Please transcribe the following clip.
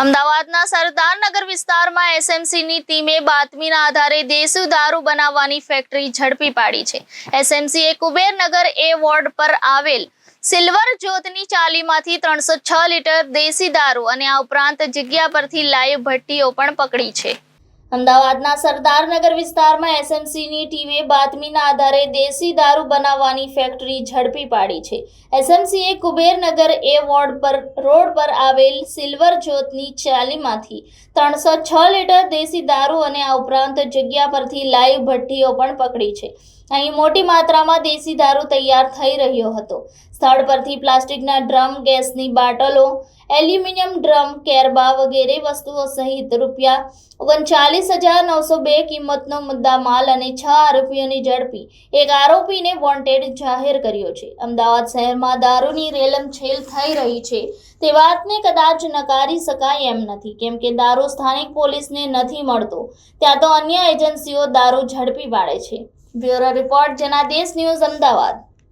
અમદાવાદના સરદારનગર વિસ્તારમાં એસએમસીની ટીમે બાતમીના આધારે દેશી દારૂ બનાવવાની ફેક્ટરી ઝડપી પાડી છે। એસએમસીએ કુબેરનગર એ વોર્ડ પર આવેલ સિલ્વર જ્યોતની ચાલીમાંથી 306 લીટર દેશી દારૂ અને આ ઉપરાંત જગ્યા પરથી લાઈવ ભઠ્ઠીઓ પણ પકડી છે। અમદાવાદના સરદારનગર વિસ્તારમાં એસએમસીની ટીમે બાતમીના આધારે દેશી દારૂ બનાવવાની ફેક્ટરી ઝડપી પાડી છે। એસએમસીએ કુબેરનગર એ રોડ પર આવેલ સિલ્વર જ્યોતની ચાલીમાંથી 306 લીટર દેશી દારૂ અને આ ઉપરાંત જગ્યા પરથી લાઈવ ભઠ્ઠીઓ પણ પકડી છે। અહીં મોટી માત્રામાં દેશી દારૂ તૈયાર થઈ રહ્યો હતો। સ્થળ પરથી પ્લાસ્ટિકના ડ્રમ, ગેસની બાટલો, એલ્યુમિનિયમ ડ્રમ, કેરબા વગેરે વસ્તુઓ સહિત ₹39,902 કિંમતનો મુદ્દામાલ અને 6 આરોપીઓને ઝડપી એક આરોપીને વોન્ટેડ જાહેર કર્યો છે। અમદાવાદ શહેરમાં દારૂની રેલમછેલ થઈ રહી છે તે વાતને કદાચ નકારી શકાય એમ નથી, કેમ કે દારૂ સ્થાનિક પોલીસને નથી મળતો ત્યાં તો અન્ય એજન્સીઓ દારૂ ઝડપી પાડે છે। Bureau report, Janadesh news, Ahmedabad.